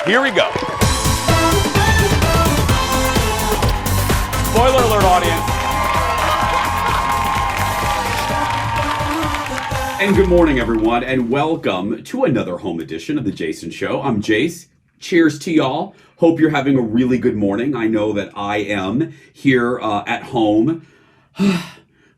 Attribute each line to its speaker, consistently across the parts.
Speaker 1: Here we go. Spoiler alert, audience. And good morning, everyone, and welcome to another home edition of The Jason Show. I'm Jace. Cheers to y'all. Hope you're having a really good morning. I know that I am here at home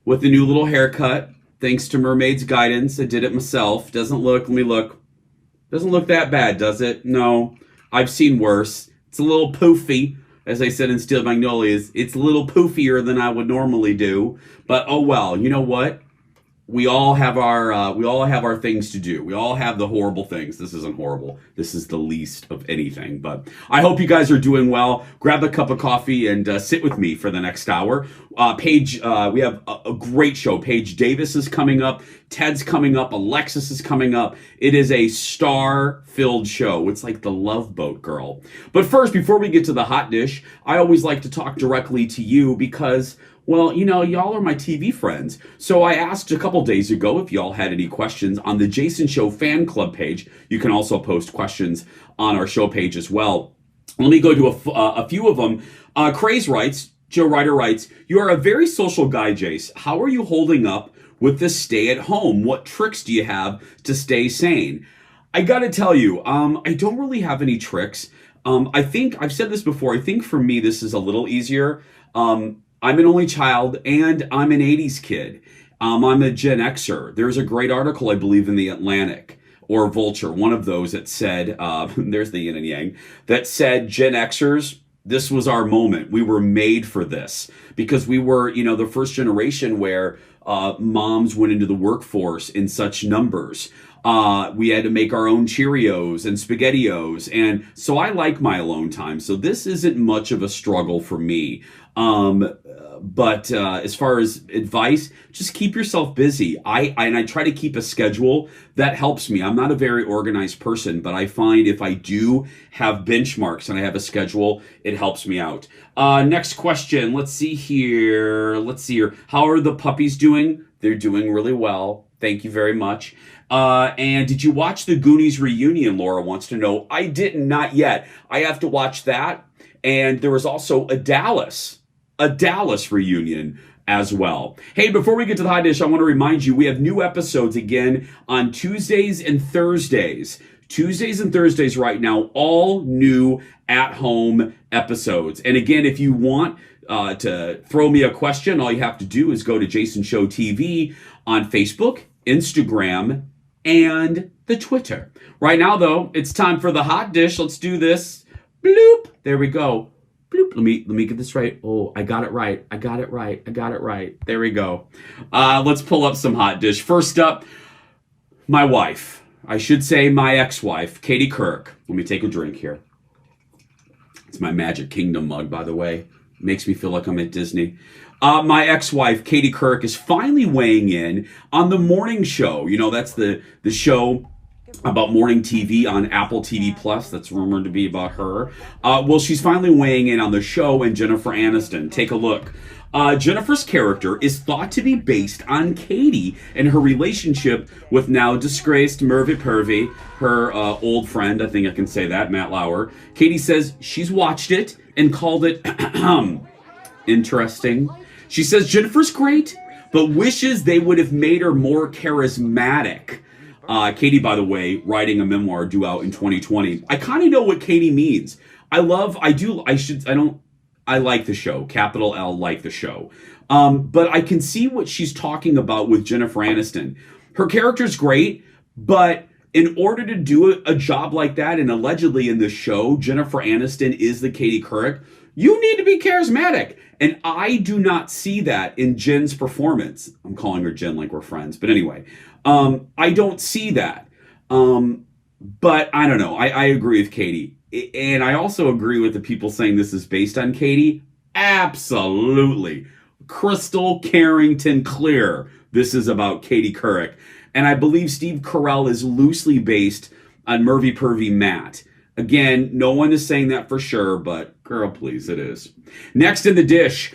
Speaker 1: with a new little haircut. Thanks to Mermaid's guidance. I did it myself. Doesn't look that bad, does it? No. I've seen worse. It's a little poofy. As I said in Steel Magnolias, it's a little poofier than I would normally do. But oh well, you know what? We all have our things to do. We all have the horrible things. This isn't horrible. This is the least of anything. But I hope you guys are doing well. Grab a cup of coffee and sit with me for the next hour. Paige, we have a great show. Paige Davis is coming up. Ted's coming up. Alexis is coming up. It is a star-filled show. It's like the Love Boat, girl. But first, before we get to the hot dish, I always like to talk directly to you because, well, you know, y'all are my TV friends. So I asked a couple days ago if y'all had any questions on the Jason Show fan club page. You can also post questions on our show page as well. Let me go to a few of them. Craze writes, Joe Ryder writes, you are a very social guy, Jace. How are you holding up with the stay at home? What tricks do you have to stay sane? I gotta tell you, I don't really have any tricks. I think, I've said this before, I think for me this is a little easier. I'm an only child, and I'm an 80s kid. I'm a Gen Xer. There's a great article, I believe, in The Atlantic, or Vulture, one of those that said, there's the yin and yang, that said, Gen Xers, this was our moment. We were made for this. Because we were, you know, the first generation where moms went into the workforce in such numbers. We had to make our own Cheerios and SpaghettiOs. And so I like my alone time. So this isn't much of a struggle for me. But as far as advice, just keep yourself busy. I try to keep a schedule. That helps me. I'm not a very organized person, but I find if I do have benchmarks and I have a schedule, it helps me out. Next question. Let's see here. How are the puppies doing? They're doing really well. Thank you very much. And did you watch the Goonies reunion? Laura wants to know. I did not yet. I have to watch that. And there was also a Dallas reunion as well. Hey, before we get to the hot dish, I want to remind you, we have new episodes again on Tuesdays and Thursdays. Tuesdays and Thursdays right now, all new at-home episodes. And again, if you want to throw me a question, all you have to do is go to Jason Show TV on Facebook, Instagram, and the Twitter. Right now, though, it's time for the hot dish. Let's do this. Bloop. There we go. Bloop. Let me get this right. Oh, I got it right. There we go. Let's pull up some hot dish. First up, my wife. I should say my ex-wife, Katie Couric. Let me take a drink here. It's my Magic Kingdom mug, by the way. Makes me feel like I'm at Disney. My ex-wife, Katie Couric, is finally weighing in on the morning show. You know, that's the show about morning TV on Apple TV Plus. That's rumored to be about her. Well, she's finally weighing in on the show and Jennifer Aniston. Take a look. Jennifer's character is thought to be based on Katie and her relationship with now disgraced Mervy Purvey, her old friend. I think I can say that, Matt Lauer. Katie says she's watched it and called it interesting. She says Jennifer's great, but wishes they would have made her more charismatic. Katie, by the way, writing a memoir due out in 2020. I kind of know what Katie means. I like the show. Capital L, like the show. But I can see what she's talking about with Jennifer Aniston. Her character's great, but in order to do a job like that, and allegedly in the show, Jennifer Aniston is the Katie Couric, you need to be charismatic. And I do not see that in Jen's performance. I'm calling her Jen like we're friends. But anyway, I don't see that. But I don't know. I agree with Katie. And I also agree with the people saying this is based on Katie. Absolutely. Crystal Carrington clear. This is about Katie Couric. And I believe Steve Carell is loosely based on Mervy Purvey Matt. Again, no one is saying that for sure, but girl, please, it is. Next in the dish,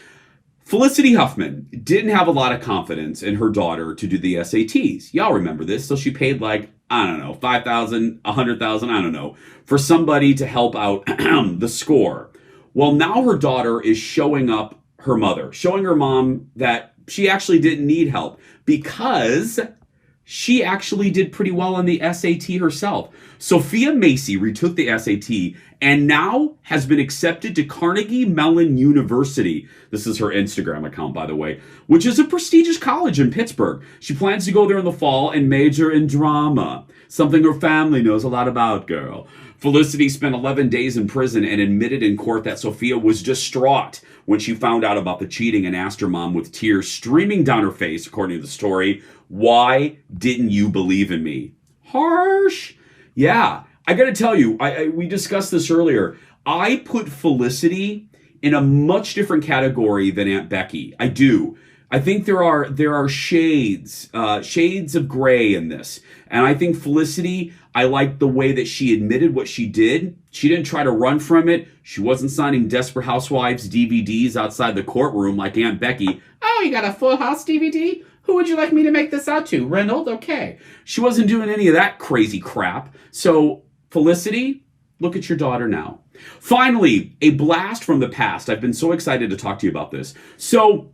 Speaker 1: Felicity Huffman didn't have a lot of confidence in her daughter to do the SATs. Y'all remember this, so she paid like I don't know, 5,000, 100,000, I don't know, for somebody to help out the score. Well, now her daughter is showing up her mother, showing her mom that she actually didn't need help because she actually did pretty well on the SAT herself. Sophia Macy retook the SAT and now has been accepted to Carnegie Mellon University. This is her Instagram account, by the way, which is a prestigious college in Pittsburgh. She plans to go there in the fall and major in drama, something her family knows a lot about, girl. Felicity spent 11 days in prison and admitted in court that Sophia was distraught when she found out about the cheating and asked her mom with tears streaming down her face, according to the story, "Why didn't you believe in me?" Harsh. Yeah, I got to tell you, we discussed this earlier. I put Felicity in a much different category than Aunt Becky. I do. I think there are shades of gray in this. And I think Felicity, I like the way that she admitted what she did. She didn't try to run from it. She wasn't signing Desperate Housewives DVDs outside the courtroom like Aunt Becky. "Oh, you got a Full House DVD? Who would you like me to make this out to? Reynolds? Okay." She wasn't doing any of that crazy crap. So, Felicity, look at your daughter now. Finally, a blast from the past. I've been so excited to talk to you about this. So,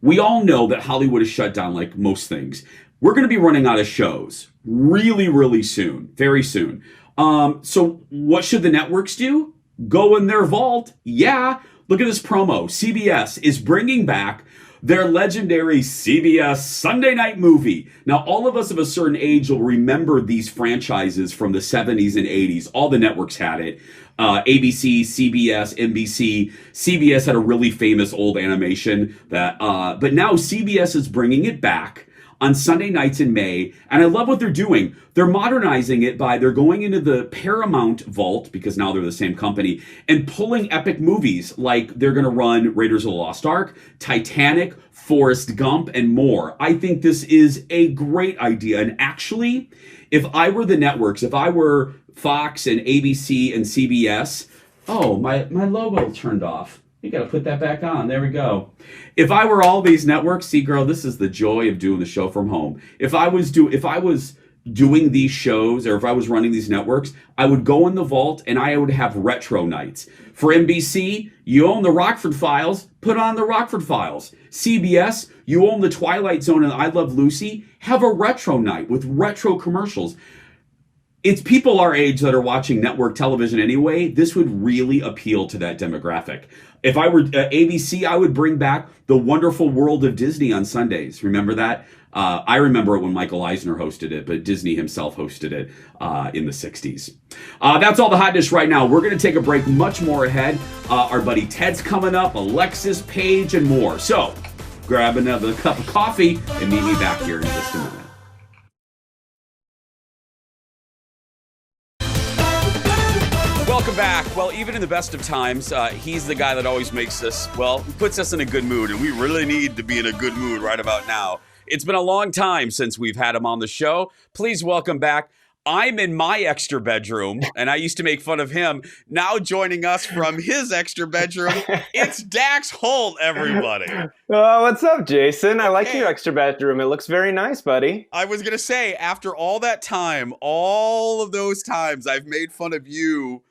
Speaker 1: we all know that Hollywood is shut down like most things. We're going to be running out of shows really, really soon, very soon. So what should the networks do? Go in their vault. Yeah. Look at this promo. CBS is bringing back their legendary CBS Sunday Night Movie. Now, all of us of a certain age will remember these franchises from the 70s and 80s. All the networks had it. ABC, CBS, NBC. CBS had a really famous old animation but now CBS is bringing it back on Sunday nights in May, and I love what they're doing. They're modernizing it they're going into the Paramount vault, because now they're the same company, and pulling epic movies like they're going to run Raiders of the Lost Ark, Titanic, Forrest Gump, and more. I think this is a great idea, and actually, if I were the networks, if I were Fox and ABC and CBS, oh, my logo turned off. You got to put that back on. There we go. If I were all these networks, see, girl, this is the joy of doing the show from home. If I was doing these shows, or if I was running these networks, I would go in the vault and I would have retro nights. For NBC, you own the Rockford Files, put on the Rockford Files. CBS, you own the Twilight Zone and I Love Lucy, have a retro night with retro commercials. It's people our age that are watching network television anyway. This would really appeal to that demographic. If I were ABC, I would bring back The Wonderful World of Disney on Sundays. Remember that? I remember it when Michael Eisner hosted it, but Disney himself hosted it in the 60s. That's all the hot dish right now. We're going to take a break. Much more ahead. Our buddy Ted's coming up, Alexis, Paige, and more. So grab another cup of coffee and meet me back here in just a minute. Welcome back. Well, even in the best of times, he's the guy that always makes us, puts us in a good mood, and we really need to be in a good mood right about now. It's been a long time since we've had him on the show. Please welcome back. I'm in my extra bedroom, and I used to make fun of him. Now joining us from his extra bedroom, it's Dax Holt, everybody.
Speaker 2: Oh, what's up, Jason? I like your extra bedroom. It looks very nice, buddy.
Speaker 1: I was going to say, after all that time, all of those times I've made fun of you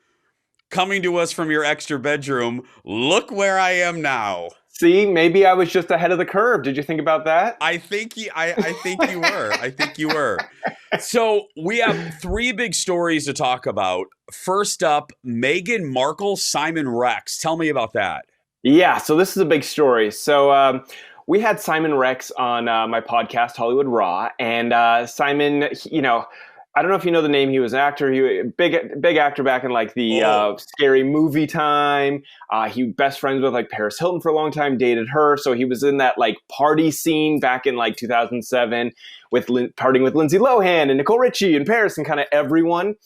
Speaker 1: coming to us from your extra bedroom, look where I am now.
Speaker 2: See, maybe I was just ahead of the curve. Did you think about that?
Speaker 1: I think you were. I think you were. So we have three big stories to talk about. First up, Meghan Markle, Simon Rex. Tell me about that.
Speaker 2: Yeah, so this is a big story. So we had Simon Rex on my podcast, Hollywood Raw, and Simon, I don't know if you know the name. He was an actor. He was big actor back in like the Scary Movie time. He best friends with like Paris Hilton for a long time. Dated her, so he was in that like party scene back in like 2007 with partying with Lindsay Lohan and Nicole Richie and Paris and kind of everyone.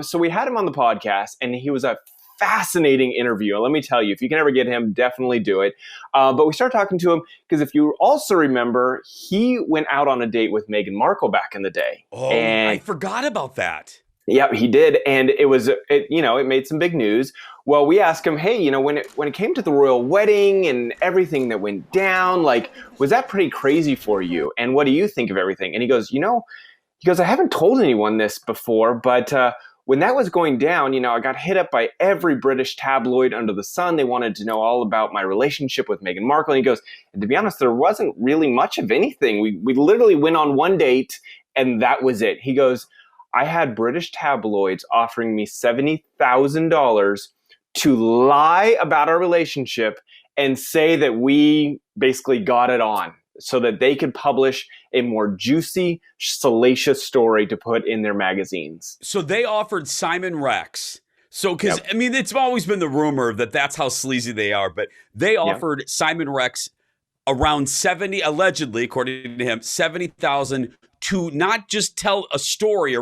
Speaker 2: So we had him on the podcast, and he was a fascinating interview. And let me tell you, if you can ever get him, definitely do it. But we started talking to him because if you also remember, he went out on a date with Meghan Markle back in the day.
Speaker 1: Oh, and I forgot about that.
Speaker 2: Yeah, he did. And it made some big news. Well, we asked him, hey, when it came to the royal wedding and everything that went down, like, was that pretty crazy for you? And what do you think of everything? And he goes, he goes, I haven't told anyone this before, but when that was going down, I got hit up by every British tabloid under the sun. They wanted to know all about my relationship with Meghan Markle. And he goes, and to be honest, there wasn't really much of anything. We literally went on one date and that was it. He goes, I had British tabloids offering me $70,000 to lie about our relationship and say that we basically got it on so that they could publish a more juicy, salacious story to put in their magazines.
Speaker 1: So they offered Simon Rex. So, because, I mean, it's always been the rumor that that's how sleazy they are, but they offered Simon Rex around allegedly, according to him, 70,000 to not just tell a story,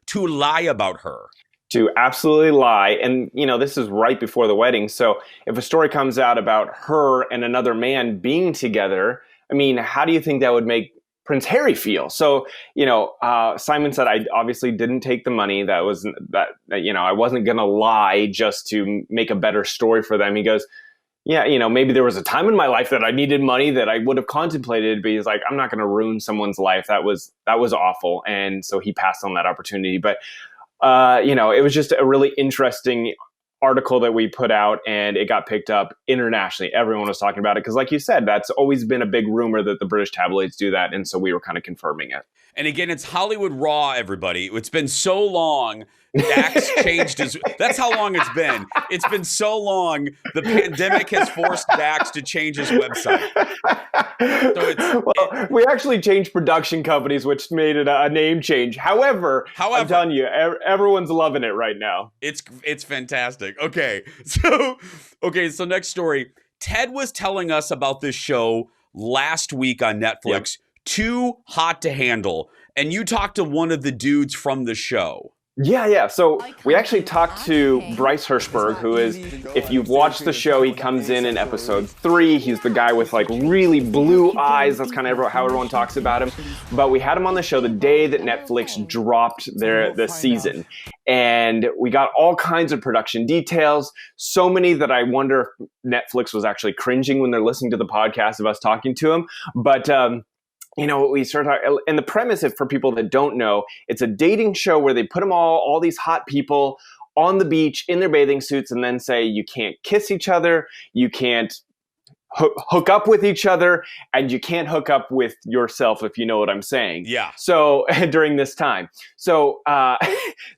Speaker 1: to lie about her.
Speaker 2: To absolutely lie. And, this is right before the wedding. So if a story comes out about her and another man being together, I mean, how do you think that would make Prince Harry feel? So, Simon said, I obviously didn't take the money. I wasn't going to lie just to make a better story for them. He goes, yeah, maybe there was a time in my life that I needed money that I would have contemplated, but he's like, I'm not going to ruin someone's life. That was awful. And so he passed on that opportunity. But, it was just a really interesting article that we put out, and it got picked up internationally. Everyone was talking about it because, like you said, that's always been a big rumor that the British tabloids do that, and so we were kind of confirming it.
Speaker 1: And again, it's Hollywood Raw, everybody. It's been so long. Dax changed his. That's how long it's been. It's been so long. The pandemic has forced Dax to change his website. So
Speaker 2: we actually changed production companies, which made it a name change. However, I'm telling you, everyone's loving it right now.
Speaker 1: It's fantastic. Okay, so next story. Ted was telling us about this show last week on Netflix. Too Hot to Handle, and you talked to one of the dudes from the show.
Speaker 2: Yeah. So we actually talked to Bryce Hirschberg, who is, if you've watched the show, he comes in episode 3. He's the guy with like really blue eyes. That's kind of how everyone talks about him. But we had him on the show the day that Netflix dropped the season. And we got all kinds of production details, so many that I wonder if Netflix was actually cringing when they're listening to the podcast of us talking to him. But, we started talking, and the premise, for people that don't know, it's a dating show where they put them all these hot people on the beach in their bathing suits and then say, you can't kiss each other, you can't hook up with each other, and you can't hook up with yourself, if you know what I'm saying.
Speaker 1: Yeah.
Speaker 2: So during this time. So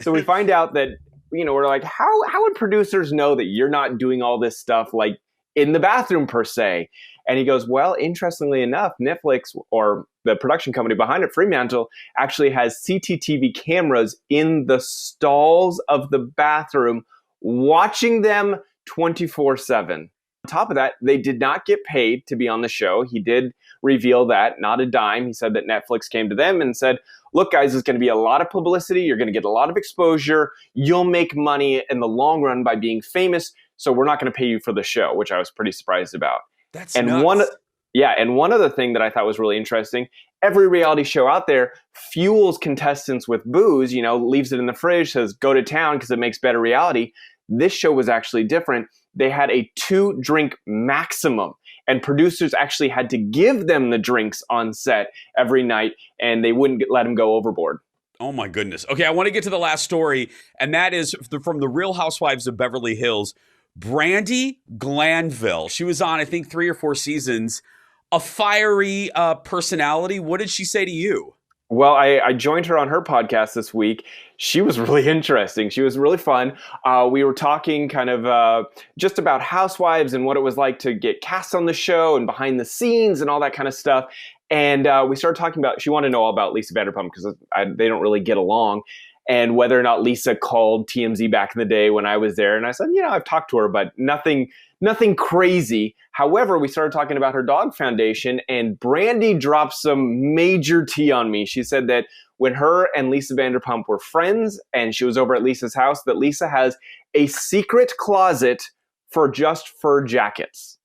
Speaker 2: we find out that, we're like, how would producers know that you're not doing all this stuff like in the bathroom per se? And he goes, well, interestingly enough, Netflix, or the production company behind it, Fremantle, actually has CCTV cameras in the stalls of the bathroom watching them 24/7. On top of that, they did not get paid to be on the show. He did reveal that, not a dime. He said that Netflix came to them and said, look, guys, there's going to be a lot of publicity. You're going to get a lot of exposure. You'll make money in the long run by being famous. So we're not going to pay you for the show, which I was pretty surprised about.
Speaker 1: That's nuts.
Speaker 2: One other thing that I thought was really interesting, every reality show out there fuels contestants with booze, leaves it in the fridge, says go to town because it makes better reality. This show was actually different. They had a 2-drink maximum, and producers actually had to give them the drinks on set every night, and they wouldn't let them go overboard.
Speaker 1: Oh my goodness. Okay, I want to get to the last story, and that is from the Real Housewives of Beverly Hills. Brandi Glanville. She was on, I think, 3 or 4 seasons. A fiery personality. What did she say to you?
Speaker 2: Well, I joined her on her podcast this week. She was really interesting. She was really fun. We were talking kind of just about Housewives and what it was like to get cast on the show and behind the scenes and all that kind of stuff. And we started talking about, she wanted to know all about Lisa Vanderpump because they don't really get along. And whether or not Lisa called TMZ back in the day when I was there. And I said, I've talked to her, but nothing crazy. However, we started talking about her dog foundation, and Brandi dropped some major tea on me. She said that when her and Lisa Vanderpump were friends and she was over at Lisa's house, that Lisa has a secret closet for just fur jackets.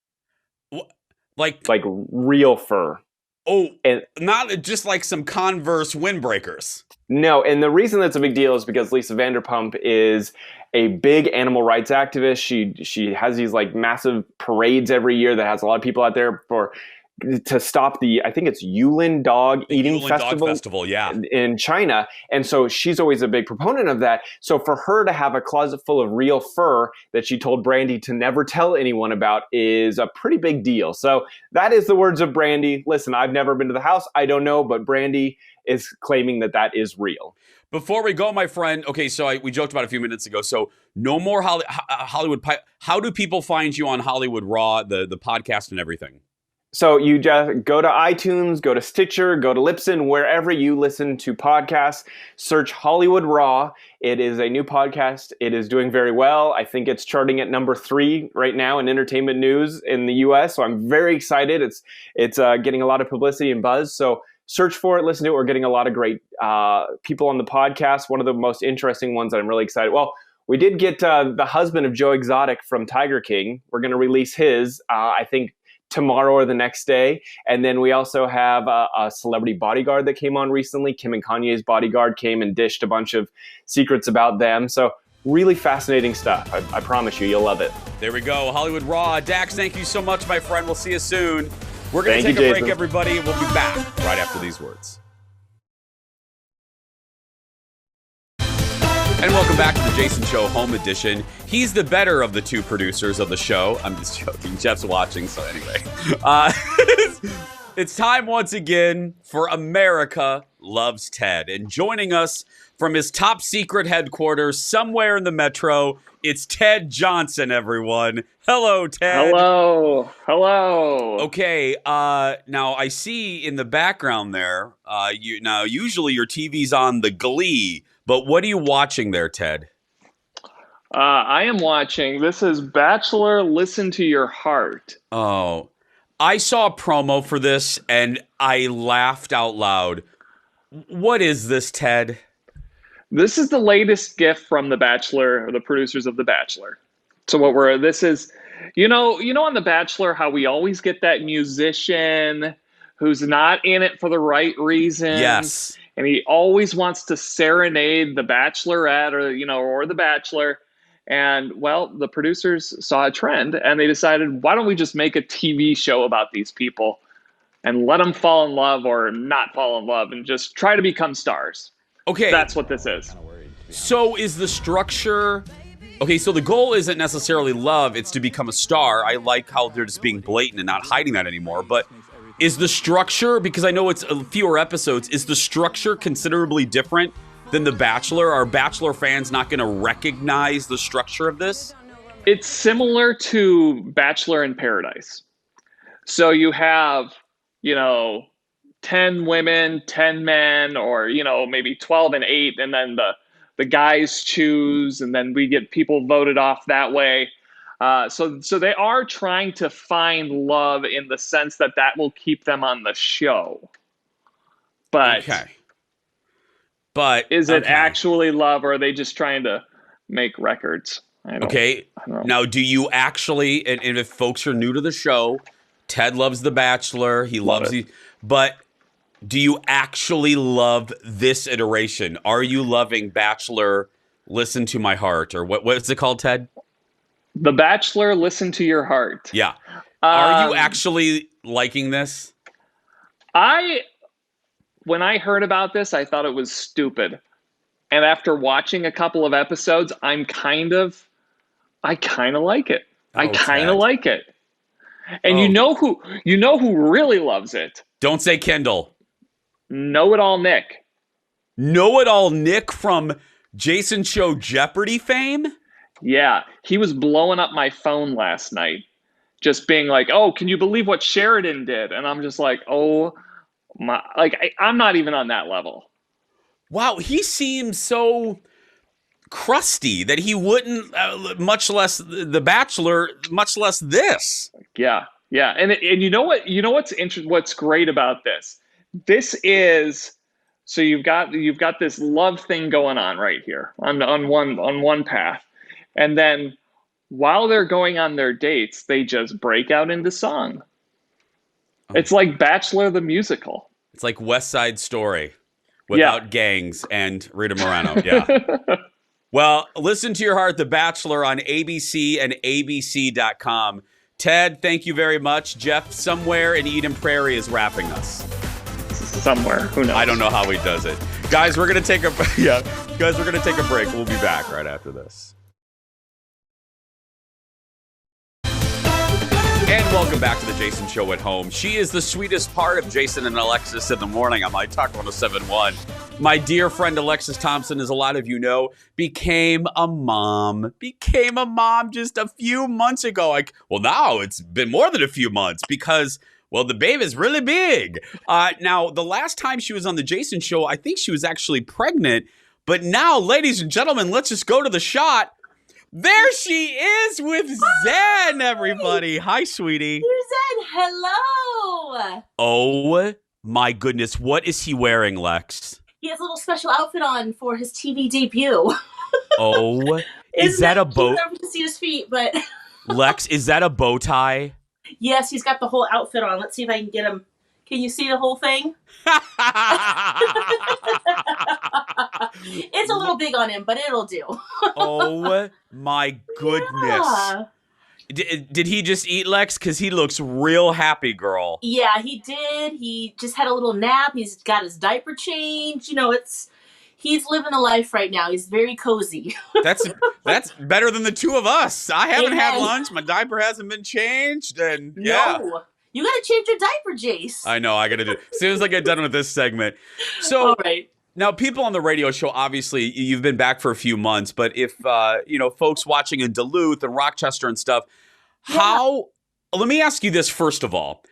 Speaker 2: Like real fur.
Speaker 1: Oh, and not just like some Converse windbreakers.
Speaker 2: No, and the reason that's a big deal is because Lisa Vanderpump is a big animal rights activist. She has these like massive parades every year that has a lot of people out there for to stop I think it's Yulin Dog Eating
Speaker 1: Festival, yeah,
Speaker 2: in China. And so she's always a big proponent of that. So for her to have a closet full of real fur that she told Brandy to never tell anyone about is a pretty big deal. So that is the words of Brandy. Listen, I've never been to the house. I don't know, but Brandy is claiming that is real.
Speaker 1: Before we go, my friend, okay, so we joked about a few minutes ago. So no more Hollywood. How do people find you on Hollywood Raw, the podcast and everything?
Speaker 2: So you just go to iTunes, go to Stitcher, go to Libsyn, wherever you listen to podcasts, search Hollywood Raw. It is a new podcast. It is doing very well. I think it's charting at number 3 right now in entertainment news in the US. So I'm very excited. It's getting a lot of publicity and buzz. So search for it, listen to it. We're getting a lot of great people on the podcast. One of the most interesting ones that I'm really excited. Well, we did get the husband of Joe Exotic from Tiger King. We're going to release his, I think, tomorrow or the next day. And then we also have a celebrity bodyguard that came on recently. Kim and Kanye's bodyguard came and dished a bunch of secrets about them. So really fascinating stuff. I promise you, you'll love it.
Speaker 1: There we go. Hollywood Raw. Dax, thank you so much, my friend. We'll see you soon. We're going to take a break, everybody. We'll be back right after these words. And welcome back to the Jason Show Home Edition. He's the better of the two producers of the show. I'm just joking. Jeff's watching, so anyway. It's time once again for America Loves Ted. And joining us from his top secret headquarters somewhere in the metro, it's Ted Johnson, everyone. Hello, Ted.
Speaker 3: Hello.
Speaker 1: Okay, now I see in the background there, usually your TV's on the Glee, but what are you watching there, Ted?
Speaker 3: I am watching, this is Bachelor, Listen to Your Heart.
Speaker 1: Oh, I saw a promo for this and I laughed out loud. What is this, Ted?
Speaker 3: This is the latest gift from The Bachelor, or the producers of The Bachelor. So this is, on The Bachelor, how we always get that musician who's not in it for the right reasons.
Speaker 1: Yes.
Speaker 3: And he always wants to serenade the Bachelorette or the Bachelor. And, well, the producers saw a trend and they decided, why don't we just make a TV show about these people and let them fall in love or not fall in love and just try to become stars.
Speaker 1: Okay.
Speaker 3: That's what this is.
Speaker 1: So is the structure... Okay, so the goal isn't necessarily love, it's to become a star. I like how they're just being blatant and not hiding that anymore. But is the structure, because I know it's fewer episodes, is the structure considerably different than The Bachelor? Are Bachelor fans not going to recognize the structure of this?
Speaker 3: It's similar to Bachelor in Paradise. So you have, 10 women, 10 men, or, maybe 12 and 8, and then the guys choose, and then we get people voted off that way. So they are trying to find love in the sense that will keep them on the show. But
Speaker 1: okay. But
Speaker 3: is it actually love, or are they just trying to make records? I don't know.
Speaker 1: Now, do you actually, and if folks are new to the show, Ted loves The Bachelor. He loves it. But do you actually love this iteration? Are you loving Bachelor, Listen to My Heart? Or what's it called, Ted?
Speaker 3: The Bachelor, Listen to Your Heart.
Speaker 1: Yeah. Are you actually liking this?
Speaker 3: When I heard about this, I thought it was stupid. And after watching a couple of episodes, I kind of like it. I kind of like it. And you know who really loves it?
Speaker 1: Don't say Kendall.
Speaker 3: Know-It-All Nick.
Speaker 1: Know-It-All Nick from Jason Show Jeopardy fame?
Speaker 3: Yeah, he was blowing up my phone last night. Just being like, oh, can you believe what Sheridan did? And I'm just like, oh my, I'm not even on that level.
Speaker 1: Wow, he seems so crusty that he wouldn't, much less The Bachelor, much less this.
Speaker 3: Yeah. And you know what? What's interesting? What's great about this? This is, so you've got this love thing going on right here on one path, and then while they're going on their dates, they just break out into song. It's like Bachelor the musical. It's
Speaker 1: like West Side Story without gangs and Rita Moreno. Yeah. Well, Listen to Your Heart, The Bachelor on ABC and ABC.com. Ted, thank you very much. Jeff, somewhere in Eden Prairie, is wrapping us.
Speaker 3: Somewhere. Who knows?
Speaker 1: I don't know how he does it. Guys, we're going to take a break. We'll be back right after this. And welcome back to the Jason Show at Home. She is the sweetest part of Jason and Alexis in the morning on My Talk 107.1. My dear friend Alexis Thompson, as a lot of you know, became a mom just a few months ago. Now it's been more than a few months because, well, the babe is really big. Now, the last time she was on the Jason Show, I think she was actually pregnant. But now, ladies and gentlemen, let's just go to the shot. There she is with Zen, everybody. Hi, sweetie.
Speaker 4: Here's Zen. Hello.
Speaker 1: Oh, my goodness. What is he wearing, Lex?
Speaker 4: He has a little special outfit on for his TV debut.
Speaker 1: Oh, is that a bow?
Speaker 4: I don't know if you can see his feet, but...
Speaker 1: Lex, is that a bow tie?
Speaker 4: Yes, he's got the whole outfit on. Let's see if I can get him. Can you see the whole thing? It's a little big on him, but it'll do.
Speaker 1: Oh, my goodness. Yeah. Did he just eat, Lex? Because he looks real happy, girl.
Speaker 4: Yeah, he did. He just had a little nap. He's got his diaper changed. He's living the life right now. He's very cozy.
Speaker 1: That's better than the two of us. I haven't had lunch. My diaper hasn't been changed. And yeah.
Speaker 4: No. You got to change your diaper, Jace.
Speaker 1: I know. I got to do it. As soon as I get done with this segment. So,
Speaker 4: all right.
Speaker 1: Now, people on the radio show, obviously, you've been back for a few months. But if, folks watching in Duluth and Rochester and stuff, let me ask you this first of all.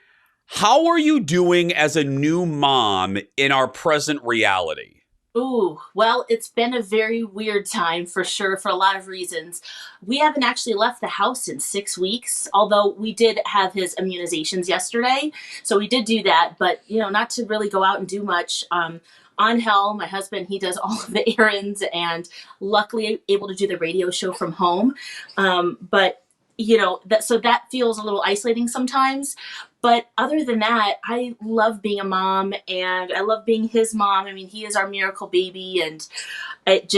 Speaker 1: How are you doing as a new mom in our present reality?
Speaker 4: Ooh, well, it's been a very weird time for sure, for a lot of reasons. We haven't actually left the house in 6 weeks, although we did have his immunizations yesterday. So we did do that, but, not to really go out and do much. Angel, my husband, he does all of the errands and luckily able to do the radio show from home. But that feels a little isolating sometimes. But other than that, I love being a mom and I love being his mom. I mean, he is our miracle baby and it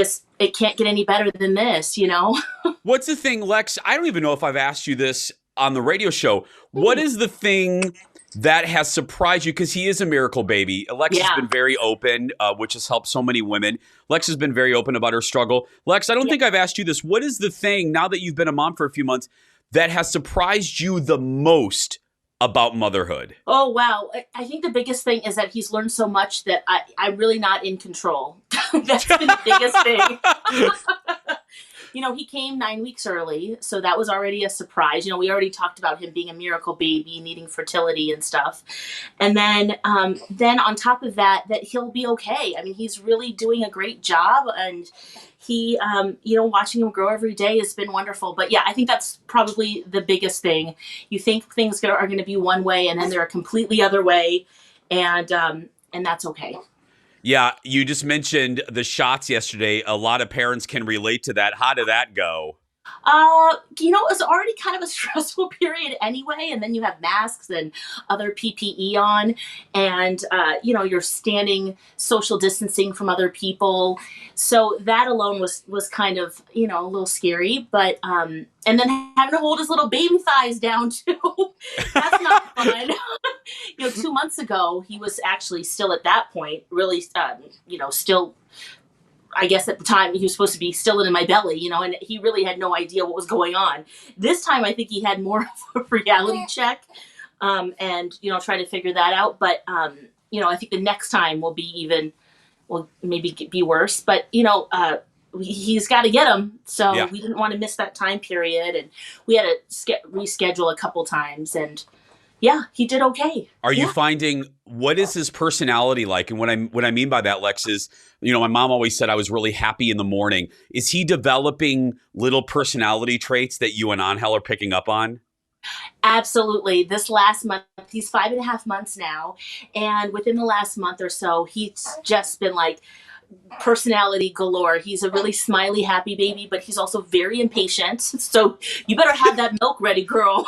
Speaker 4: can't get any better than this,
Speaker 1: What's the thing, Lex? I don't even know if I've asked you this on the radio show. What is the thing that has surprised you? Because he is a miracle baby. Lex has been very open, which has helped so many women. Lex has been very open about her struggle. Lex, I don't think I've asked you this. What is the thing, now that you've been a mom for a few months, that has surprised you the most about motherhood?
Speaker 4: Oh, wow. I think the biggest thing is that he's learned so much that I'm really not in control. That's been the biggest thing. He came 9 weeks early, so that was already a surprise. We already talked about him being a miracle baby, needing fertility and stuff. And then on top of that he'll be okay. I mean, he's really doing a great job, and he, watching him grow every day has been wonderful. But yeah, I think that's probably the biggest thing. You think things are going to be one way, and then they're a completely other way, and that's okay.
Speaker 1: Yeah, you just mentioned the shots yesterday. A lot of parents can relate to that. How did that go?
Speaker 4: It was already kind of a stressful period anyway, and then you have masks and other PPE on, and you're standing social distancing from other people, so that alone was kind of a little scary. But and then having to hold his little baby thighs down too, that's not fun. 2 months ago he was actually still at that point really still, I guess at the time he was supposed to be still in my belly, and he really had no idea what was going on. This time I think he had more of a reality check, and try to figure that out. But I think the next time will maybe be worse. But he's got to get him, so we didn't want to miss that time period, and we had to reschedule a couple times, and yeah, he did okay.
Speaker 1: Are you finding, what is his personality like? And what I mean by that, Lex, is, my mom always said I was really happy in the morning. Is he developing little personality traits that you and Angel are picking up on?
Speaker 4: Absolutely. This last month, he's 5.5 months now. And within the last month or so, he's just been like personality galore. He's a really smiley, happy baby, but he's also very impatient. So you better have that milk ready, girl.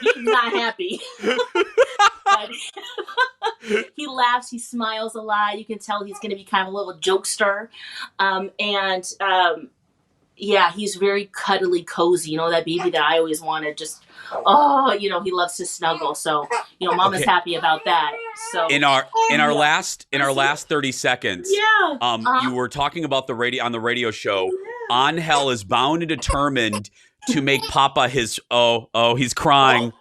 Speaker 4: He's not happy. But he laughs, he smiles a lot. You can tell he's going to be kind of a little jokester. Yeah, he's very cuddly, cozy. That baby that I always wanted. Just, oh, he loves to snuggle. So, Mama's happy about that. So
Speaker 1: in our last 30 seconds,
Speaker 4: yeah,
Speaker 1: you were talking about the radio show. Angel is bound and determined to make Papa his. He's crying.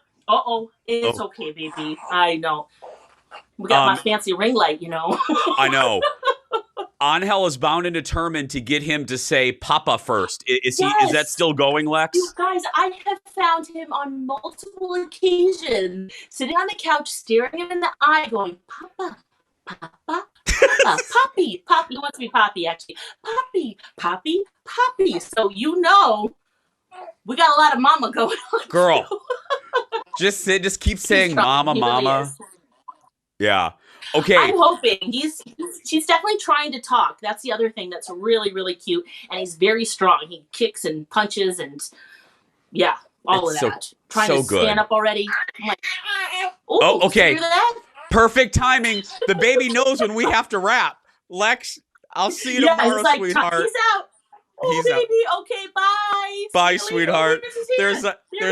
Speaker 4: It's okay, baby. I know. We got my fancy ring light.
Speaker 1: I know. Angel is bound and determined to get him to say Papa first. Is that still going, Lex?
Speaker 4: You guys, I have found him on multiple occasions, sitting on the couch, staring him in the eye, going, Papa, Papa, Papa, Poppy. He wants to be Poppy, actually. Poppy. So we got a lot of mama going on.
Speaker 1: Girl, just keep saying mama. Really, yeah. Okay.
Speaker 4: I'm hoping she's definitely trying to talk. That's the other thing that's really, really cute. And he's very strong. He kicks and punches and all of that. Trying to stand up already. I'm like,
Speaker 1: okay. Perfect timing. The baby knows when we have to wrap. Lex, I'll see you tomorrow, sweetheart.
Speaker 4: He's out. Baby. Okay, bye.
Speaker 1: Bye, sweetheart. There's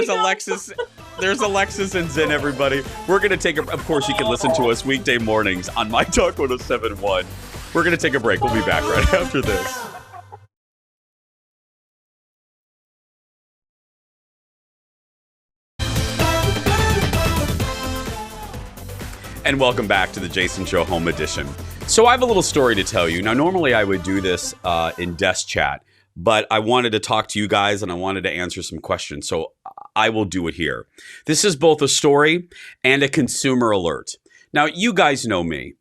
Speaker 1: Alexis. There's Alexis and Zen, everybody. We're going to take of course, you can listen to us weekday mornings on My Talk 107.1. We're going to take a break. We'll be back right after this. And welcome back to the Jason Show Home Edition. So I have a little story to tell you. Now, normally I would do this in desk chat, but I wanted to talk to you guys and I wanted to answer some questions. So I will do it here. This is both a story and a consumer alert. Now, you guys know me.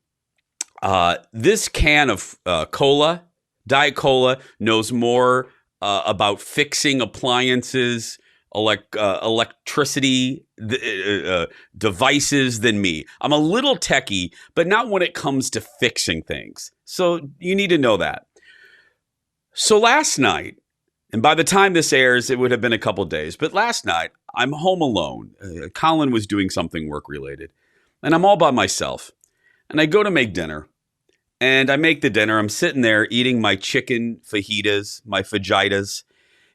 Speaker 1: This can of Diet Cola, knows more about fixing appliances, electricity devices than me. I'm a little techie, but not when it comes to fixing things. So you need to know that. So last night, and by the time this airs, it would have been a couple days. But last night, I'm home alone. Colin was doing something work-related. And I'm all by myself. And I go to make dinner. And I make the dinner. I'm sitting there eating my chicken fajitas, my fajitas.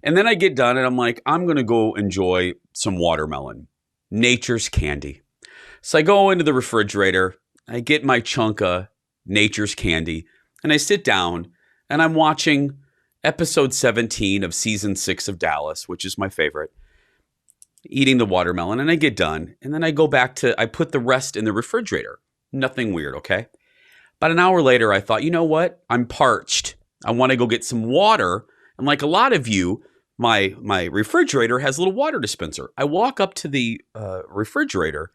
Speaker 1: And then I get done and I'm like, I'm going to go enjoy some watermelon. Nature's candy. So I go into the refrigerator. I get my chunk of Nature's candy. And I sit down and I'm watching episode 17 of season 6 of Dallas, which is my favorite, eating the watermelon, and I get done, and then I go back I put the rest in the refrigerator. Nothing weird, okay? About an hour later, I thought, you know what? I'm parched. I want to go get some water, and like a lot of you, my refrigerator has a little water dispenser. I walk up to the refrigerator,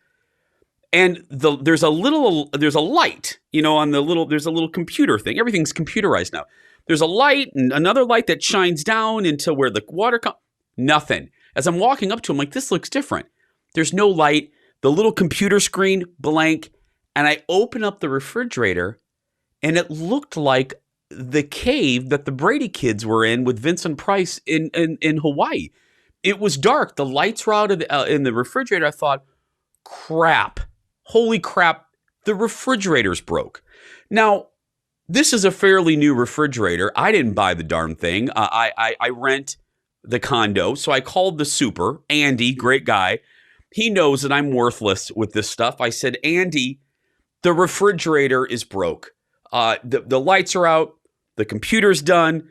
Speaker 1: and there's a light, on the little, there's a little computer thing. Everything's computerized now. There's a light and another light that shines down into where the water comes. Nothing. As I'm walking up to him, like, this looks different. There's no light. The little computer screen, blank. And I open up the refrigerator, and it looked like the cave that the Brady kids were in with Vincent Price in Hawaii. It was dark. The lights were out in the refrigerator. I thought, crap. Holy crap. The refrigerator's broke. Now, this is a fairly new refrigerator. I didn't buy the darn thing. I rent the condo. So I called the super, Andy, great guy. He knows that I'm worthless with this stuff. I said, Andy, the refrigerator is broke. The lights are out. The computer's done.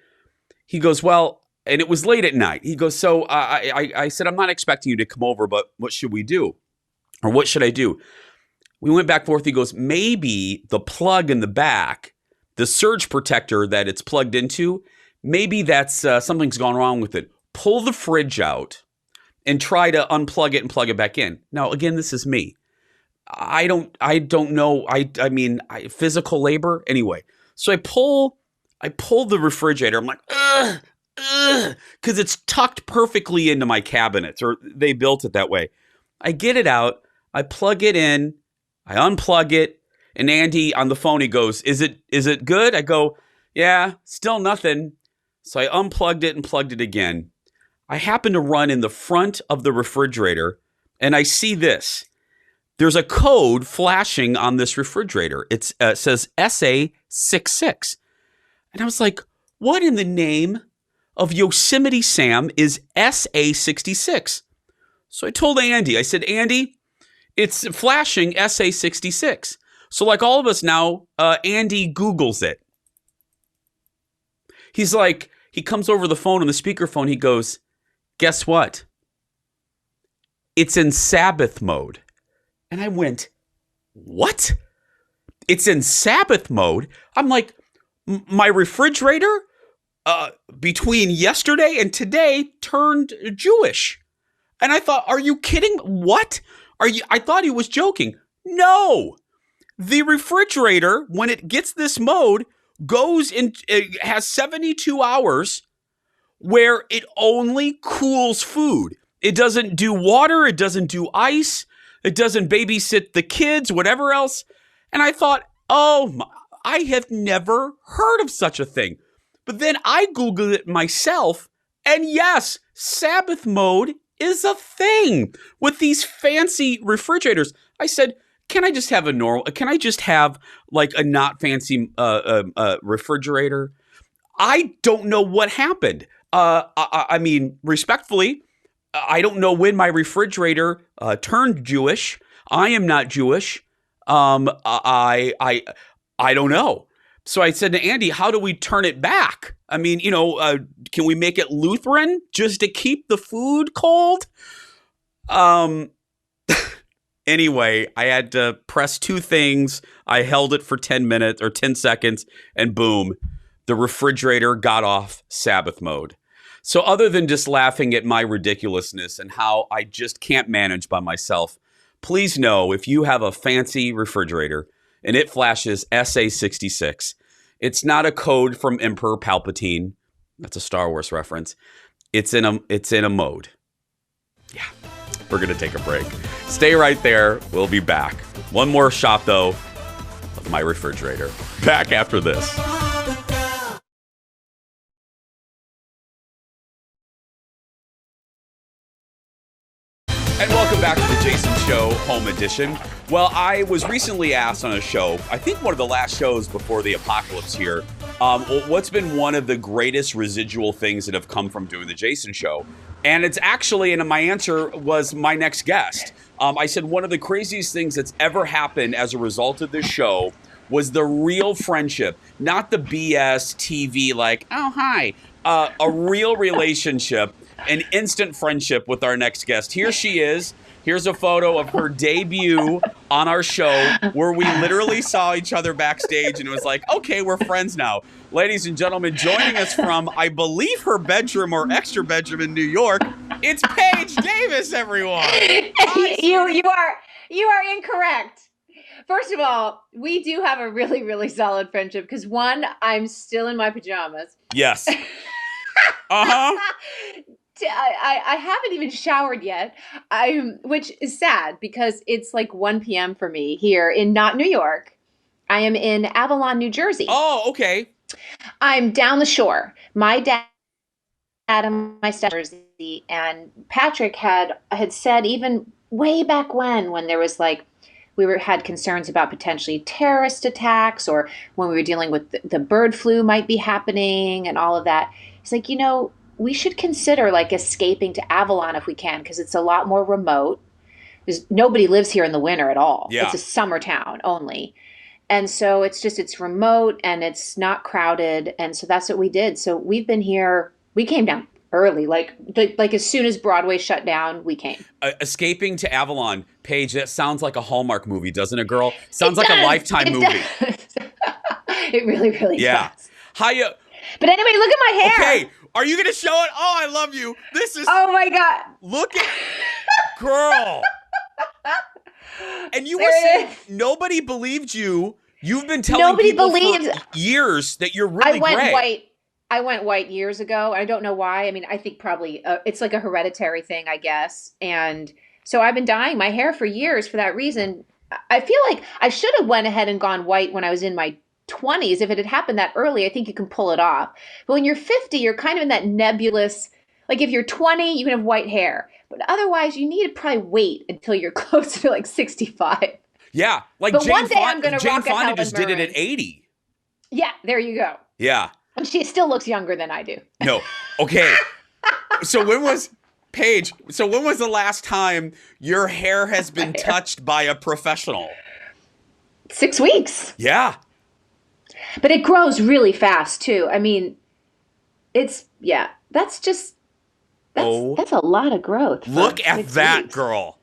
Speaker 1: He goes, well, and it was late at night. He goes, so I said, I'm not expecting you to come over, but what should we do? Or what should I do? We went back and forth. He goes, maybe the plug in the back, the surge protector that it's plugged into, maybe that's something's gone wrong with it. Pull the fridge out and try to unplug it and plug it back in. Now, again, this is me. I don't know. I mean, physical labor anyway. So I pull the refrigerator. I'm like, because it's tucked perfectly into my cabinets, or they built it that way. I get it out. I plug it in. I unplug it. And Andy on the phone, he goes, is it good? I go, yeah, still nothing. So I unplugged it and plugged it again. I happen to run in the front of the refrigerator, and I see this. There's a code flashing on this refrigerator. It says SA66. And I was like, what in the name of Yosemite Sam is SA66. So I told Andy, I said, Andy, it's flashing SA66. So like all of us now, Andy Googles it. He's like, he comes over the phone on the speakerphone. He goes, guess what? It's in Sabbath mode. And I went, what? It's in Sabbath mode? I'm like, my refrigerator between yesterday and today turned Jewish. And I thought, are you kidding? What? I thought he was joking. No. The refrigerator, when it gets this mode, it has 72 hours where it only cools food. It doesn't do water. It doesn't do ice. It doesn't babysit the kids, whatever else. And I thought, I have never heard of such a thing. But then I Googled it myself. And yes, Sabbath mode is a thing with these fancy refrigerators. I said, can I just have like a not fancy refrigerator? I don't know what happened. I mean, respectfully, I don't know when my refrigerator turned Jewish. I am not Jewish. I don't know. So I said to Andy, how do we turn it back? I mean, can we make it Lutheran just to keep the food cold? Anyway, I had to press two things. I held it for 10 minutes or 10 seconds and boom, the refrigerator got off Sabbath mode. So other than just laughing at my ridiculousness and how I just can't manage by myself, please know if you have a fancy refrigerator and it flashes SA66, it's not a code from Emperor Palpatine. That's a Star Wars reference. It's in a mode. Yeah. We're going to take a break. Stay right there. We'll be back. One more shot, though, of my refrigerator. Back after this. And welcome back to the Jason Show Home Edition. Well, I was recently asked on a show, I think one of the last shows before the apocalypse here, what's been one of the greatest residual things that have come from doing the Jason Show? And it's actually, and my answer was my next guest. I said one of the craziest things that's ever happened as a result of this show was the real friendship, not the BS TV like, oh, hi, a real relationship, an instant friendship with our next guest. Here she is. Here's a photo of her debut on our show where we literally saw each other backstage and it was like, okay, we're friends now. Ladies and gentlemen, joining us from, I believe, her bedroom or extra bedroom in New York, it's Paige Davis, everyone.
Speaker 5: You are incorrect. First of all, we do have a really, really solid friendship because one, I'm still in my pajamas.
Speaker 1: Yes. Uh-huh.
Speaker 5: I haven't even showered yet, which is sad because it's like 1 p.m. for me here in not New York. I am in Avalon, New Jersey.
Speaker 1: Oh, okay.
Speaker 5: I'm down the shore. My dad and my step Jersey, and Patrick had said even way back when there was like had concerns about potentially terrorist attacks or when we were dealing with the bird flu might be happening and all of that. He's like, we should consider like escaping to Avalon if we can because it's a lot more remote. Nobody lives here in the winter at all.
Speaker 1: Yeah.
Speaker 5: It's a summer town only. And so it's remote and it's not crowded. And so that's what we did. So we've been here. We came down early, like as soon as Broadway shut down, we came.
Speaker 1: Escaping to Avalon, Paige, that sounds like a Hallmark movie, doesn't it, girl? Sounds like a Lifetime movie.
Speaker 5: It really, really does.
Speaker 1: Hiya.
Speaker 5: But anyway, look at my hair.
Speaker 1: Okay. Are you going to show it? Oh, I love you. This is.
Speaker 5: Oh, my God.
Speaker 1: Look at. Girl. And you were saying nobody believed you. You've been telling people for years that you're really great.
Speaker 5: I went white years ago. I don't know why. I mean, I think probably it's like a hereditary thing, I guess. And so I've been dyeing my hair for years for that reason. I feel like I should have went ahead and gone white when I was in my 20s. If it had happened that early, I think you can pull it off. But when you're 50, you're kind of in that nebulous, like if you're 20, you can have white hair. But otherwise, you need to probably wait until you're close to like 65.
Speaker 1: Yeah. Like
Speaker 5: but
Speaker 1: Jane
Speaker 5: one day I'm going to rock
Speaker 1: Fonda just did it at 80.
Speaker 5: Yeah, there you go.
Speaker 1: Yeah.
Speaker 5: And she still looks younger than I do.
Speaker 1: No. Okay. So when was the last time your hair has been touched by a professional?
Speaker 5: 6 weeks.
Speaker 1: Yeah.
Speaker 5: But it grows really fast too. I mean, that's a lot of growth.
Speaker 1: Look at
Speaker 5: 6
Speaker 1: that,
Speaker 5: weeks.
Speaker 1: girl.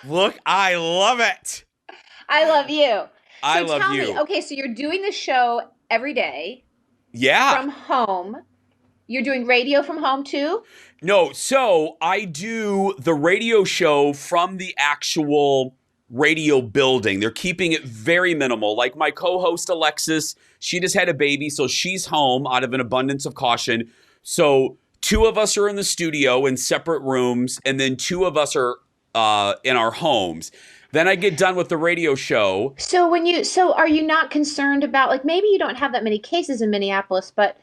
Speaker 1: Look, I love it.
Speaker 5: I love you.
Speaker 1: I
Speaker 5: So
Speaker 1: love
Speaker 5: tell
Speaker 1: you.
Speaker 5: me, okay, so you're doing the show every day
Speaker 1: Yeah.
Speaker 5: from home. You're doing radio from home too?
Speaker 1: No, so I do the radio show from the actual radio building. They're keeping it very minimal. Like my co-host Alexis, she just had a baby, so she's home out of an abundance of caution. So 2 of us are in the studio in separate rooms, and then 2 of us are in our homes. Then I get done with the radio show.
Speaker 5: So are you not concerned about, like, maybe you don't have that many cases in Minneapolis, but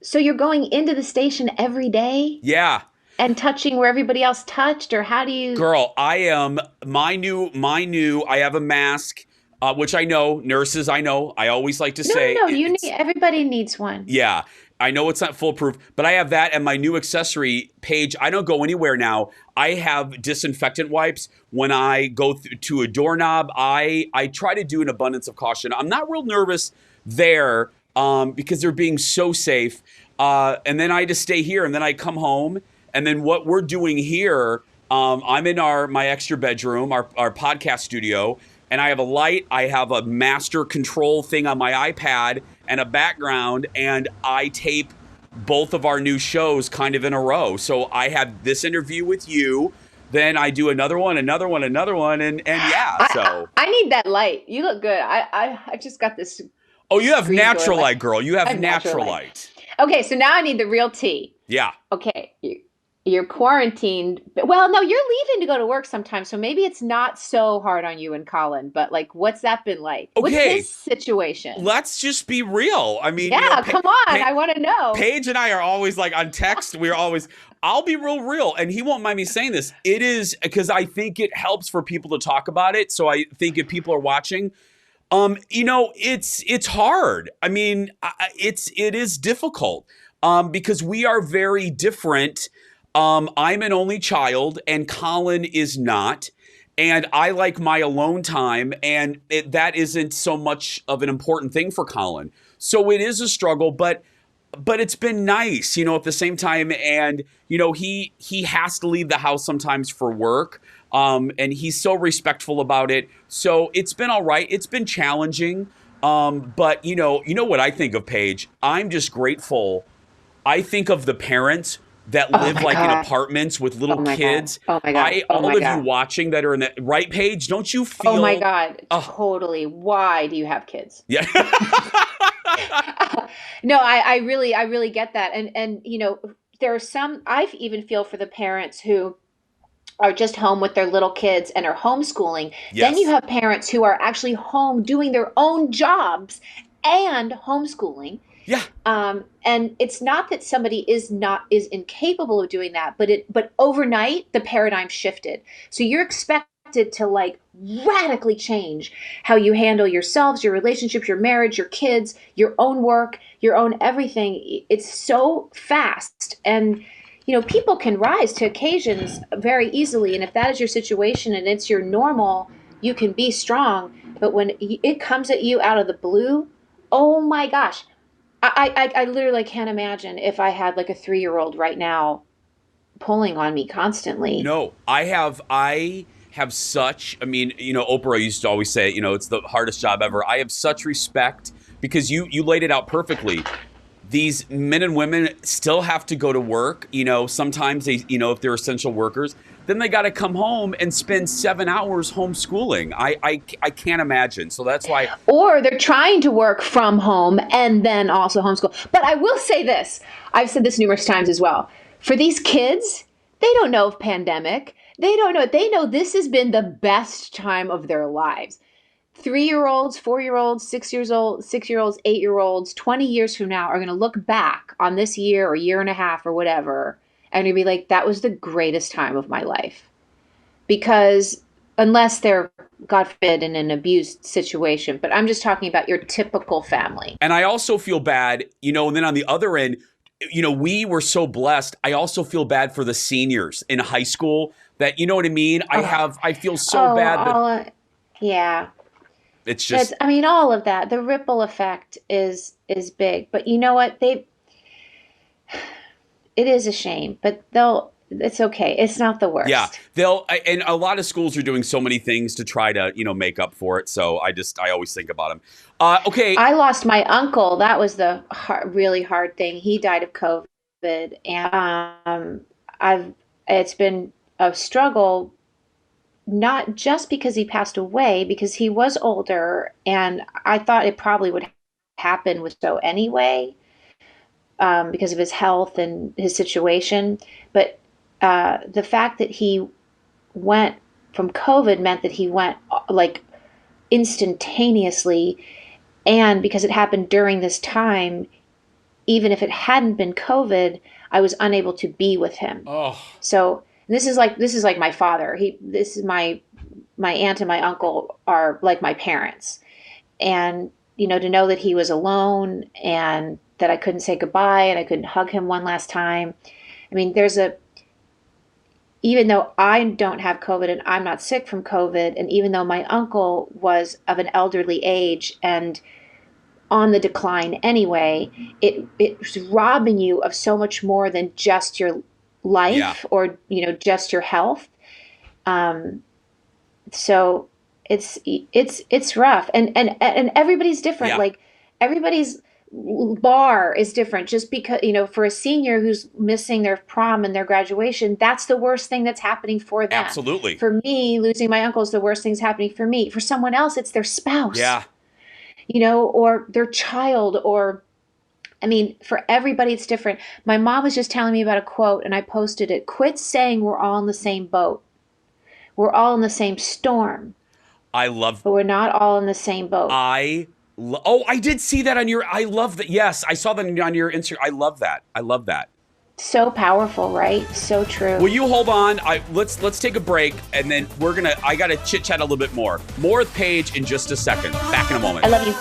Speaker 5: so you're going into the station every day?
Speaker 1: Yeah.
Speaker 5: And touching where everybody else touched, or how do you?
Speaker 1: Girl, I am my new. I have a mask, which I know nurses. I know. I always like to say.
Speaker 5: No. Everybody needs one.
Speaker 1: Yeah, I know it's not foolproof, but I have that and my new accessory, Paige. I don't go anywhere now. I have disinfectant wipes when I go to a doorknob. I try to do an abundance of caution. I'm not real nervous there because they're being so safe. And then I just stay here, and then I come home. And then what we're doing here, I'm in my extra bedroom, our podcast studio, and I have a light, I have a master control thing on my iPad and a background, and I tape both of our new shows kind of in a row. So I have this interview with you, then I do another one, and yeah, so.
Speaker 5: I need that light. You look good. I just got this.
Speaker 1: Oh, you have natural light, girl. You have natural light.
Speaker 5: Okay, so now I need the real tea.
Speaker 1: Yeah.
Speaker 5: Okay, you're quarantined. Well, no, you're leaving to go to work sometimes, so maybe it's not so hard on you and Colin. But like, what's that been like?
Speaker 1: Okay.
Speaker 5: What's his situation?
Speaker 1: Let's just be real. I mean,
Speaker 5: yeah, come on. I want to know.
Speaker 1: Paige and I are always like on text. We're always, I'll be real. And he won't mind me saying this. It is because I think it helps for people to talk about it. So I think if people are watching, it's hard. I mean, it is difficult because we are very different. I'm an only child and Colin is not. And I like my alone time, and that isn't so much of an important thing for Colin. So it is a struggle, but it's been nice, at the same time. And, he has to leave the house sometimes for work. And he's so respectful about it. So it's been all right. It's been challenging. But you know what I think of, Paige? I'm just grateful. I think of the parents that live like in apartments with little kids.
Speaker 5: God. Oh my God.
Speaker 1: All of you watching that are in that, right, Paige? Don't you feel?
Speaker 5: Oh my God. Totally. Why do you have kids?
Speaker 1: Yeah.
Speaker 5: No, I really get that. And there are some, I even feel for the parents who are just home with their little kids and are homeschooling.
Speaker 1: Yes.
Speaker 5: Then you have parents who are actually home doing their own jobs and homeschooling.
Speaker 1: Yeah.
Speaker 5: And it's not that somebody is incapable of doing that, but overnight the paradigm shifted. So you're expected to like radically change how you handle yourselves, your relationships, your marriage, your kids, your own work, your own everything. It's so fast. And people can rise to occasions very easily. And if that is your situation and it's your normal, you can be strong. But when it comes at you out of the blue, oh my gosh. I literally can't imagine if I had like a 3-year-old right now pulling on me constantly.
Speaker 1: No, I have such, Oprah used to always say, it's the hardest job ever. I have such respect because you laid it out perfectly. These men and women still have to go to work. Sometimes they, if they're essential workers, then they got to come home and spend 7 hours homeschooling. I can't imagine. So that's why.
Speaker 5: Or they're trying to work from home and then also homeschool. But I will say this. I've said this numerous times as well. For these kids, they don't know of pandemic. They don't know. They know this has been the best time of their lives. 3-year-olds, 4-year-olds, 6-year-olds, 8-year-olds, 20 years from now are going to look back on this year or year and a half or whatever, and you'll be like, that was the greatest time of my life. Because unless they're, God forbid, in an abused situation, but I'm just talking about your typical family.
Speaker 1: And I also feel bad, and then on the other end, we were so blessed. I also feel bad for the seniors in high school that, you know what I mean? I feel so bad that
Speaker 5: yeah.
Speaker 1: it's just,
Speaker 5: all of that, the ripple effect is big, but you know what? It is a shame, but it's okay. It's not the worst.
Speaker 1: yeah, and a lot of schools are doing so many things to try to, make up for it. So I always think about them. Okay.
Speaker 5: I lost my uncle. That was the really hard thing. He died of COVID, and it's been a struggle, not just because he passed away, because he was older, and I thought it probably would happen with so anyway, because of his health and his situation. But the fact that he went from COVID meant that he went like instantaneously, and because it happened during this time, even if it hadn't been COVID, I was unable to be with him.
Speaker 1: Oh.
Speaker 5: So this is like my father. This is my aunt and my uncle are like my parents. And, to know that he was alone and that I couldn't say goodbye and I couldn't hug him one last time. Even though I don't have COVID and I'm not sick from COVID, and even though my uncle was of an elderly age and on the decline anyway, it's robbing you of so much more than just your life or just your health. So it's rough, and everybody's different.
Speaker 1: Yeah.
Speaker 5: Like everybody's bar is different. Just because for a senior who's missing their prom and their graduation, that's the worst thing that's happening for them.
Speaker 1: Absolutely.
Speaker 5: For me, losing my uncle is the worst thing's happening for me. For someone else, it's their spouse.
Speaker 1: Yeah.
Speaker 5: Or their child, or for everybody, it's different. My mom was just telling me about a quote, and I posted it. Quit saying we're all in the same boat. We're all in the same storm. But we're not all in the same boat.
Speaker 1: I did see that on I love that. Yes, I saw that on your Instagram. I love that.
Speaker 5: So powerful, right? So true.
Speaker 1: Will you hold on? Let's take a break, and then I gotta chit chat a little bit more. More with Paige in just a second. Back in a moment.
Speaker 5: I love you.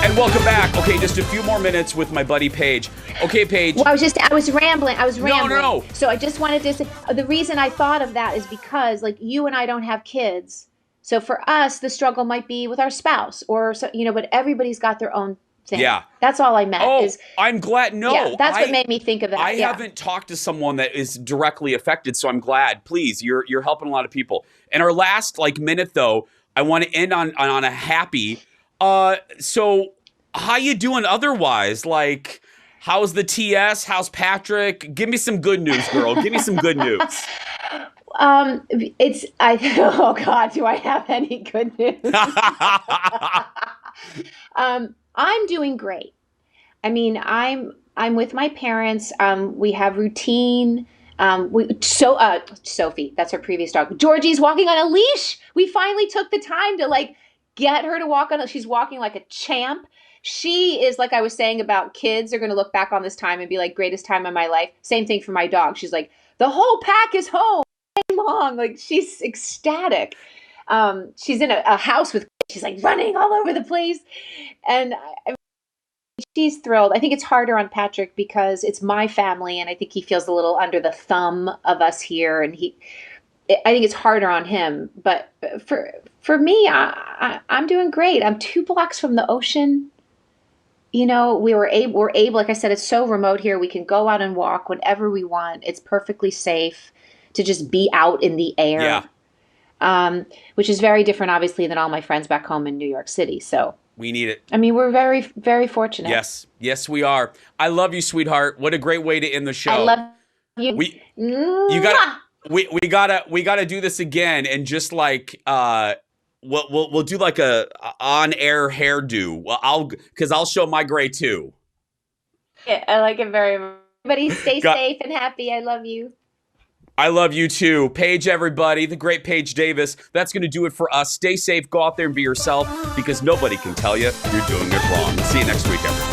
Speaker 1: And welcome back. Okay, just a few more minutes with my buddy Paige. Okay, Paige.
Speaker 5: Well, I was rambling.
Speaker 1: No.
Speaker 5: So I just wanted to say, the reason I thought of that is because, like, you and I don't have kids. So for us, the struggle might be with our spouse, or but everybody's got their own thing.
Speaker 1: Yeah.
Speaker 5: That's all I meant.
Speaker 1: Oh, I'm glad. No.
Speaker 5: Yeah, that's what made me think of that.
Speaker 1: I haven't talked to someone that is directly affected, so I'm glad. Please, you're helping a lot of people. And our last minute though, I want to end on a happy. So how you doing otherwise? Like, how's the TS? How's Patrick? Give me some good news, girl. Give me some good news.
Speaker 5: Oh God, do I have any good news? I'm doing great. I'm with my parents. We have routine. Sophie, that's her previous dog. Georgie's walking on a leash. We finally took the time to get her to walk she's walking like a champ. She is, like I was saying about kids, are going to look back on this time and be like, greatest time of my life. Same thing for my dog. She's like, the whole pack is home. Long. Like, she's ecstatic. She's in a house with, she's running all over the place. And she's thrilled. I think it's harder on Patrick because it's my family, and I think he feels a little under the thumb of us here. And I think it's harder on him. But for me, I'm doing great. I'm 2 blocks from the ocean. We're able, like I said, it's so remote here. We can go out and walk whenever we want. It's perfectly safe to just be out in the air. Yeah. Which is very different, obviously, than all my friends back home in New York City. So
Speaker 1: we need it.
Speaker 5: We're very, very fortunate.
Speaker 1: Yes, we are. I love you, sweetheart. What a great way to end the show.
Speaker 5: I love you.
Speaker 1: We gotta do this again, and just we'll do a on-air hairdo. Well, I'll show my gray too.
Speaker 5: Yeah, I like it very much. Everybody stay safe and happy. I love you.
Speaker 1: I love you too. Paige, everybody, the great Paige Davis. That's going to do it for us. Stay safe. Go out there and be yourself, because nobody can tell you you're doing it wrong. See you next week, everybody.